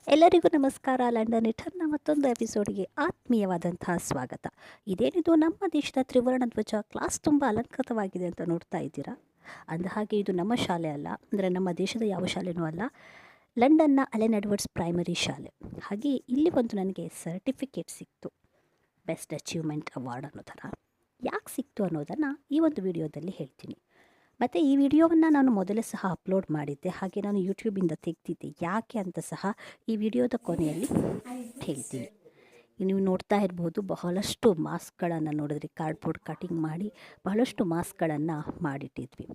ಎಲ್ಲರಿಗೂ ನಮಸ್ಕಾರ. ಲಂಡನ್ ರಿಟರ್ನ್ನ ಮತ್ತೊಂದು ಎಪಿಸೋಡ್ಗೆ ಆತ್ಮೀಯವಾದಂತಹ ಸ್ವಾಗತ. ಇದೇನಿದು ನಮ್ಮ ದೇಶದ ತ್ರಿವರ್ಣ ಧ್ವಜ ಕ್ಲಾಸ್ ತುಂಬ ಅಲಂಕೃತವಾಗಿದೆ ಅಂತ ನೋಡ್ತಾ ಇದ್ದೀರಾ. ಅಂದಹಾಗೆ ಇದು ನಮ್ಮ ಶಾಲೆ ಅಲ್ಲ, ಅಂದರೆ ನಮ್ಮ ದೇಶದ ಯಾವ ಶಾಲೆನೂ ಅಲ್ಲ, ಲಂಡನ್ನ ಅಲೆನ್ ಎಡ್ವರ್ಡ್ಸ್ ಪ್ರೈಮರಿ ಶಾಲೆ. ಹಾಗೆ ಇಲ್ಲಿ ಒಂದು ನನಗೆ ಸರ್ಟಿಫಿಕೇಟ್ ಸಿಕ್ತು, ಬೆಸ್ಟ್ ಅಚೀವ್ಮೆಂಟ್ ಅವಾರ್ಡ್ ಅನ್ನೋ ಥರ. ಯಾಕೆ ಸಿಕ್ತು ಅನ್ನೋದನ್ನು ಈ ಒಂದು ವಿಡಿಯೋದಲ್ಲಿ ಹೇಳ್ತೀನಿ. ಮತ್ತು ಈ ವಿಡಿಯೋವನ್ನು ನಾನು ಮೊದಲೇ ಸಹ ಅಪ್ಲೋಡ್ ಮಾಡಿದ್ದೆ, ಹಾಗೆ ನಾನು ಯೂಟ್ಯೂಬಿಂದ ತೆಗೆದಿದ್ದೆ. ಯಾಕೆ ಅಂತ ಸಹ ಈ ವಿಡಿಯೋದ ಕೊನೆಯಲ್ಲಿ ಹೇಳ್ತೀನಿ. ನೀವು ನೋಡ್ತಾ ಇರ್ಬೋದು, ಬಹಳಷ್ಟು ಮಾಸ್ಕ್ಗಳನ್ನು ನೋಡಿದ್ರಿ, ಕಾರ್ಡ್ಬೋರ್ಡ್ ಕಟಿಂಗ್ ಮಾಡಿ ಬಹಳಷ್ಟು ಮಾಸ್ಕ್ಗಳನ್ನು ಮಾಡಿಟ್ಟಿದ್ವಿ.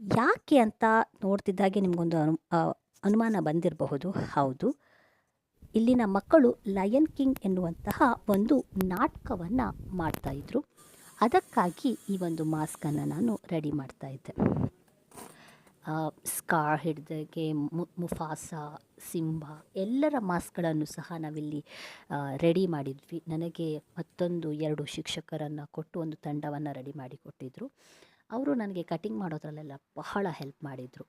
ಯಾಕೆ ಅಂತ ನೋಡ್ತಿದ್ದಾಗೆ ನಿಮಗೊಂದು ಅನುಮಾನ ಬಂದಿರಬಹುದು. ಹೌದು, ಇಲ್ಲಿನ ಮಕ್ಕಳು ಲಯನ್ ಕಿಂಗ್ ಎನ್ನುವಂತಹ ಒಂದು ನಾಟಕವನ್ನು ಮಾಡ್ತಾಯಿದ್ರು. ಅದಕ್ಕಾಗಿ ಈ ಒಂದು ಮಾಸ್ಕನ್ನು ನಾನು ರೆಡಿ ಮಾಡ್ತಾಯಿದ್ದೆ. ಸ್ಕಾರ್ ಹಿಡಿದಾಗೆ ಮುಫಾಸಾ, ಸಿಂಬಾ ಎಲ್ಲರ ಮಾಸ್ಕ್ಗಳನ್ನು ಸಹ ನಾವಿಲ್ಲಿ ರೆಡಿ ಮಾಡಿದ್ವಿ. ನನಗೆ ಮತ್ತೊಂದು 2 ಶಿಕ್ಷಕರನ್ನು ಕೊಟ್ಟು ಒಂದು ತಂಡವನ್ನು ರೆಡಿ ಮಾಡಿ ಕೊಟ್ಟಿದ್ದರು. ಅವರು ನನಗೆ ಕಟಿಂಗ್ ಮಾಡೋದ್ರಲ್ಲೆಲ್ಲ ಬಹಳ ಹೆಲ್ಪ್ ಮಾಡಿದರು.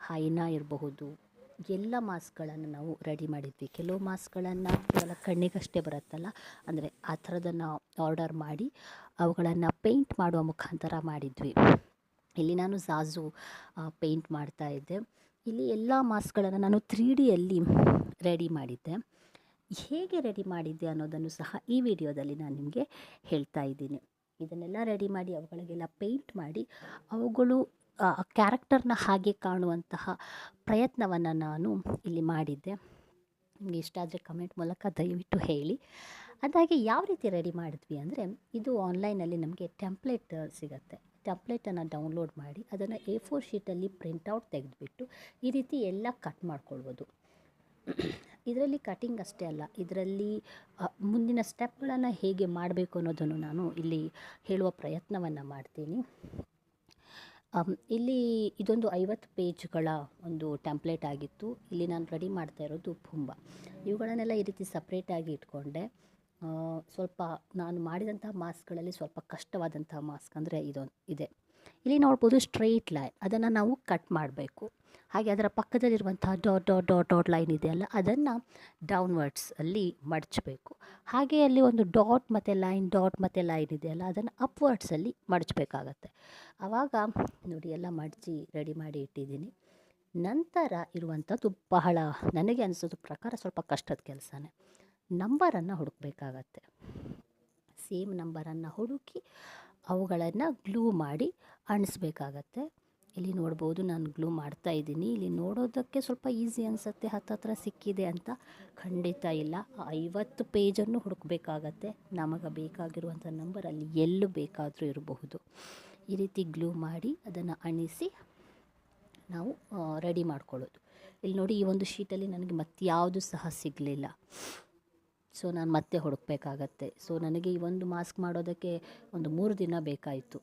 ಹೈನಾ ಇರಬಹುದು, ಎಲ್ಲ ಮಾಸ್ಕ್ಗಳನ್ನು ನಾವು ರೆಡಿ ಮಾಡಿದ್ವಿ. ಕೆಲವು ಮಾಸ್ಕ್ಗಳನ್ನು ಕೇವಲ ಕಣ್ಣಿಗಷ್ಟೇ ಬರುತ್ತಲ್ಲ, ಅಂದರೆ ಆ ಥರದನ್ನು ಆರ್ಡರ್ ಮಾಡಿ ಅವುಗಳನ್ನು ಪೇಂಟ್ ಮಾಡುವ ಮುಖಾಂತರ ಮಾಡಿದ್ವಿ. ಇಲ್ಲಿ ನಾನು ಝಾಝು ಪೇಂಟ್ ಮಾಡ್ತಾಯಿದ್ದೆ. ಇಲ್ಲಿ ಎಲ್ಲ ಮಾಸ್ಕ್ಗಳನ್ನು ನಾನು 3Dಯಲ್ಲಿ ರೆಡಿ ಮಾಡಿದ್ದೆ. ಹೇಗೆ ರೆಡಿ ಮಾಡಿದ್ದೆ ಅನ್ನೋದನ್ನು ಸಹ ಈ ವಿಡಿಯೋದಲ್ಲಿ ನಾನು ನಿಮಗೆ ಹೇಳ್ತಾ ಇದ್ದೀನಿ. ಇದನ್ನೆಲ್ಲ ರೆಡಿ ಮಾಡಿ ಅವುಗಳಿಗೆಲ್ಲ ಪೇಂಟ್ ಮಾಡಿ ಅವುಗಳು ಕ್ಯಾರೆಕ್ಟರ್ನ ಹಾಗೆ ಕಾಣುವಂತಹ ಪ್ರಯತ್ನವನ್ನು ನಾನು ಇಲ್ಲಿ ಮಾಡಿದ್ದೆ. ನಿಮಗೆ ಇಷ್ಟ ಆದರೆ ಕಮೆಂಟ್ ಮೂಲಕ ದಯವಿಟ್ಟು ಹೇಳಿ. ಅದಾಗಿ ಯಾವ ರೀತಿ ರೆಡಿ ಮಾಡಿದ್ವಿ ಅಂದರೆ, ಇದು ಆನ್ಲೈನಲ್ಲಿ ನಮಗೆ ಟೆಂಪ್ಲೇಟ್ ಸಿಗುತ್ತೆ. ಟೆಂಪ್ಲೇಟನ್ನು ಡೌನ್ಲೋಡ್ ಮಾಡಿ ಅದನ್ನು A4 ಶೀಟಲ್ಲಿ ಪ್ರಿಂಟೌಟ್ ತೆಗೆದುಬಿಟ್ಟು ಈ ರೀತಿ ಎಲ್ಲ ಕಟ್ ಮಾಡ್ಕೊಳ್ಬೋದು. ಇದರಲ್ಲಿ ಕಟಿಂಗ್ ಅಷ್ಟೇ ಅಲ್ಲ, ಇದರಲ್ಲಿ ಮುಂದಿನ ಸ್ಟೆಪ್ಗಳನ್ನು ಹೇಗೆ ಮಾಡಬೇಕು ಅನ್ನೋದನ್ನು ನಾನು ಇಲ್ಲಿ ಹೇಳುವ ಪ್ರಯತ್ನವನ್ನು ಮಾಡ್ತೀನಿ. ಇಲ್ಲಿ ಇದೊಂದು 50 ಪೇಜ್ಗಳ ಒಂದು ಟೆಂಪ್ಲೇಟ್ ಆಗಿತ್ತು. ಇಲ್ಲಿ ನಾನು ರೆಡಿ ಮಾಡ್ತಾ ಇರೋದು ಪುಂಬ. ಇವುಗಳನ್ನೆಲ್ಲ ಈ ರೀತಿ ಸಪ್ರೇಟಾಗಿ ಇಟ್ಕೊಂಡೆ. ಸ್ವಲ್ಪ ನಾನು ಮಾಡಿದಂತಹ ಮಾಸ್ಕ್ಗಳಲ್ಲಿ ಸ್ವಲ್ಪ ಕಷ್ಟವಾದಂತಹ ಮಾಸ್ಕ್ ಅಂದರೆ ಇದೆ. ಇಲ್ಲಿ ನೋಡ್ಬೋದು ಸ್ಟ್ರೈಟ್ ಲೈನ್, ಅದನ್ನು ನಾವು ಕಟ್ ಮಾಡಬೇಕು. ಹಾಗೆ ಅದರ ಪಕ್ಕದಲ್ಲಿರುವಂತಹ ಡಾಟ್ ಲೈನ್ ಇದೆಯಲ್ಲ, ಅದನ್ನು ಡೌನ್ವರ್ಡ್ಸ್ ಅಲ್ಲಿ ಮಡಚಬೇಕು. ಹಾಗೆ ಅಲ್ಲಿ ಒಂದು ಡಾಟ್ ಮತ್ತು ಲೈನ್ ಇದೆಯಲ್ಲ, ಅದನ್ನು ಅಪ್ವರ್ಡ್ಸಲ್ಲಿ ಮಡಚಬೇಕಾಗತ್ತೆ. ಆವಾಗ ನೋಡಿ ಎಲ್ಲ ಮಡಚಿ ರೆಡಿ ಮಾಡಿ ಇಟ್ಟಿದ್ದೀನಿ. ನಂತರ ಇರುವಂಥದ್ದು ಬಹಳ ನನಗೆ ಅನಿಸೋದು ಪ್ರಕಾರ ಸ್ವಲ್ಪ ಕಷ್ಟದ ಕೆಲಸನೇ. ನಂಬರನ್ನು ಹುಡುಕಬೇಕಾಗತ್ತೆ. ಸೇಮ್ ನಂಬರನ್ನು ಹುಡುಕಿ ಅವುಗಳನ್ನು ಗ್ಲೂ ಮಾಡಿ ಅಂಟಿಸ್ಬೇಕಾಗತ್ತೆ. ಇಲ್ಲಿ ನೋಡ್ಬೋದು ನಾನು ಗ್ಲೂ ಮಾಡ್ತಾ ಇದ್ದೀನಿ. ಇಲ್ಲಿ ನೋಡೋದಕ್ಕೆ ಸ್ವಲ್ಪ ಈಸಿ ಅನಿಸುತ್ತೆ, ಹತ್ತತ್ರ ಸಿಕ್ಕಿದೆ ಅಂತ. ಖಂಡಿತ ಇಲ್ಲ, 50 ಪೇಜನ್ನು ಹುಡುಕಬೇಕಾಗತ್ತೆ. ನಮಗೆ ಬೇಕಾಗಿರುವಂಥ ನಂಬರ್ ಅಲ್ಲಿ ಎಲ್ಲೂ ಬೇಕಾದರೂ ಇರಬಹುದು. ಈ ರೀತಿ ಗ್ಲೂ ಮಾಡಿ ಅದನ್ನು ಅಣಿಸಿ ನಾವು ರೆಡಿ ಮಾಡ್ಕೊಳ್ಳೋದು. ಇಲ್ಲಿ ನೋಡಿ, ಈ ಒಂದು ಶೀಟಲ್ಲಿ ನನಗೆ ಮತ್ಯಾವುದು ಸಹ ಸಿಗಲಿಲ್ಲ. ಸೊ ನಾನು ಮತ್ತೆ ಹುಡುಕಬೇಕಾಗತ್ತೆ. ಸೊ ನನಗೆ ಈ ಒಂದು ಮಾಸ್ಕ್ ಮಾಡೋದಕ್ಕೆ ಒಂದು 3 ದಿನ ಬೇಕಾಯಿತು.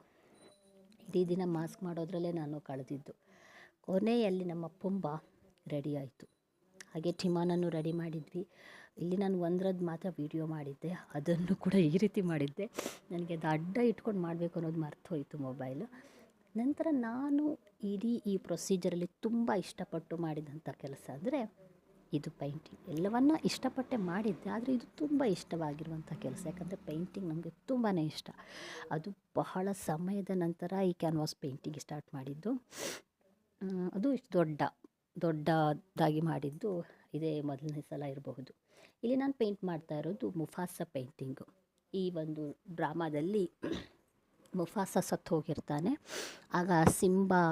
ಇಡೀ ದಿನ ಮಾಸ್ಕ್ ಮಾಡೋದ್ರಲ್ಲೇ ನಾನು ಕಳೆದಿದ್ದು. ಕೊನೆಯಲ್ಲಿ ನಮ್ಮ ಪುಂಬ ರೆಡಿ ಆಯಿತು. ಹಾಗೆ ಟಿಮಾನನ್ನು ರೆಡಿ ಮಾಡಿದ್ವಿ. ಇಲ್ಲಿ ನಾನು ಒಂದರದ್ದು ಮಾತ್ರ ವಿಡಿಯೋ ಮಾಡಿದ್ದೆ, ಅದನ್ನು ಕೂಡ ಈ ರೀತಿ ಮಾಡಿದ್ದೆ. ನನಗೆ ಅದು ಅಡ್ಡ ಇಟ್ಕೊಂಡು ಮಾಡಬೇಕು ಅನ್ನೋದು ಮರ್ತು ಹೋಯಿತು ಮೊಬೈಲು. ನಂತರ ನಾನು ಇಡೀ ಈ ಪ್ರೊಸೀಜರಲ್ಲಿ ತುಂಬ ಇಷ್ಟಪಟ್ಟು ಮಾಡಿದಂಥ ಕೆಲಸ ಅಂದರೆ ಇದು ಪೇಂಟಿಂಗ್. ಎಲ್ಲವನ್ನ ಇಷ್ಟಪಟ್ಟೆ ಮಾಡಿದ್ದೆ, ಆದರೆ ಇದು ತುಂಬ ಇಷ್ಟವಾಗಿರುವಂಥ ಕೆಲಸ. ಯಾಕಂದರೆ ಪೇಂಟಿಂಗ್ ನಮಗೆ ತುಂಬಾ ಇಷ್ಟ. ಅದು ಬಹಳ ಸಮಯದ ನಂತರ ಈ ಕ್ಯಾನ್ವಾಸ್ ಪೇಂಟಿಂಗ್ ಸ್ಟಾರ್ಟ್ ಮಾಡಿದ್ದು. ಅದು ಇಷ್ಟು ದೊಡ್ಡದಾಗಿ ಮಾಡಿದ್ದು ಇದೇ ಮೊದಲನೇ ಸಲ ಇರಬಹುದು. ಇಲ್ಲಿ ನಾನು ಪೇಂಟ್ ಮಾಡ್ತಾ ಇರೋದು ಮುಫಾಸಾ ಪೇಂಟಿಂಗು. ಈ ಒಂದು ಡ್ರಾಮಾದಲ್ಲಿ ಮುಫಾಸಾ ಸತ್ತು ಹೋಗಿರ್ತಾನೆ. ಆಗ ಸಿಂಬಾ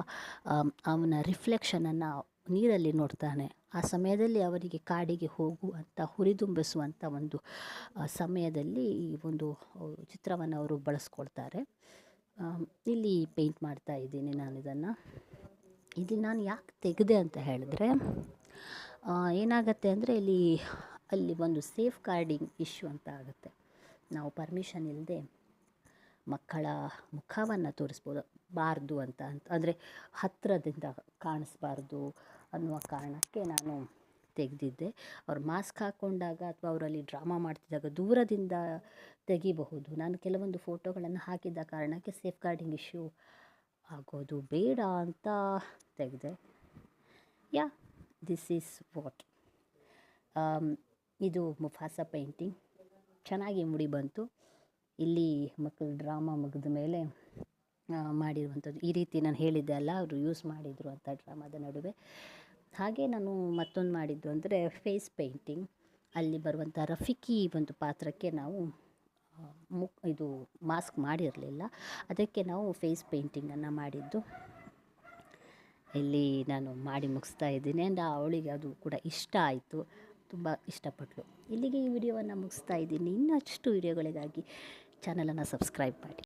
ಅವನ ರಿಫ್ಲೆಕ್ಷನನ್ನು ನೀರಲ್ಲಿ ನೋಡ್ತಾನೆ. ಆ ಸಮಯದಲ್ಲಿ ಅವರಿಗೆ ಕಾಡಿಗೆ ಹೋಗು ಅಂತ ಹುರಿದುಂಬಿಸುವಂಥ ಒಂದು ಸಮಯದಲ್ಲಿ ಈ ಒಂದು ಚಿತ್ರವನ್ನು ಅವರು ಬಳಸ್ಕೊಳ್ತಾರೆ. ಇಲ್ಲಿ ಪೇಂಟ್ ಮಾಡ್ತಾ ಇದ್ದೀನಿ ನಾನು ಇದನ್ನು. ಇಲ್ಲಿ ನಾನು ಯಾಕೆ ತೆಗೆದೆ ಅಂತ ಹೇಳಿದ್ರೆ, ಏನಾಗುತ್ತೆ ಅಂದರೆ ಅಲ್ಲಿ ಒಂದು ಸೇಫ್ ಗಾರ್ಡಿಂಗ್ ಇಶ್ಯೂ ಅಂತ ಆಗುತ್ತೆ. ನಾವು ಪರ್ಮಿಷನ್ ಇಲ್ಲದೆ ಮಕ್ಕಳ ಮುಖವನ್ನು ತೋರಿಸ್ಬಾರ್ದು ಅಂತ ಅಂದರೆ ಹತ್ತಿರದಿಂದ ಕಾಣಿಸ್ಬಾರ್ದು ಅನ್ನುವ ಕಾರಣಕ್ಕೆ ನಾನು ತೆಗೆದಿದ್ದೆ. ಅವ್ರು ಮಾಸ್ಕ್ ಹಾಕ್ಕೊಂಡಾಗ ಅಥವಾ ಅವರಲ್ಲಿ ಡ್ರಾಮಾ ಮಾಡ್ತಿದ್ದಾಗ ದೂರದಿಂದ ತೆಗಿಬಹುದು. ನಾನು ಕೆಲವೊಂದು ಫೋಟೋಗಳನ್ನು ಹಾಕಿದ್ದ ಕಾರಣಕ್ಕೆ ಸೇಫ್ ಗಾರ್ಡಿಂಗ್ ಇಶ್ಯೂ ಆಗೋದು ಬೇಡ ಅಂತ ತೆಗೆದೆ. ದಿಸ್ ಈಸ್ ವಾಟ್ ಇದು ಮುಫಾಸ ಪೇಂಟಿಂಗ್, ಚೆನ್ನಾಗಿ ಮುಡಿ ಬಂತು. ಇಲ್ಲಿ ಮಕ್ಕಳು ಡ್ರಾಮಾ ಮುಗಿದ ಮೇಲೆ ಮಾಡಿರುವಂಥದ್ದು. ಈ ರೀತಿ ನಾನು ಹೇಳಿದ್ದೆ ಅಲ್ಲ, ಅವರು ಯೂಸ್ ಮಾಡಿದರು ಅಂತ ಡ್ರಾಮಾದ ನಡುವೆ. ಹಾಗೆ ನಾನು ಮತ್ತೊಂದು ಮಾಡಿದ್ದು ಅಂದರೆ ಫೇಸ್ ಪೇಂಟಿಂಗ್. ಅಲ್ಲಿ ಬರುವಂಥ ರಫಿಕಿ ಒಂದು ಪಾತ್ರಕ್ಕೆ ನಾವು ಇದು ಮಾಸ್ಕ್ ಮಾಡಿರಲಿಲ್ಲ, ಅದಕ್ಕೆ ನಾವು ಫೇಸ್ ಪೇಂಟಿಂಗನ್ನು ಮಾಡಿದ್ದು. ಇಲ್ಲಿ ನಾನು ಮಾಡಿ ಮುಗಿಸ್ತಾ ಇದ್ದೀನಿ. ಆ್ಯಂಡ್ ಅವಳಿಗೆ ಅದು ಕೂಡ ಇಷ್ಟ ಆಯಿತು, ತುಂಬ ಇಷ್ಟಪಟ್ಟಳು. ಇಲ್ಲಿಗೆ ಈ ವಿಡಿಯೋವನ್ನು ಮುಗಿಸ್ತಾ ಇದ್ದೀನಿ. ಇನ್ನಷ್ಟು ವಿಡಿಯೋಗಳಿಗಾಗಿ ಚಾನಲನ್ನು ಸಬ್ಸ್ಕ್ರೈಬ್ ಮಾಡಿ.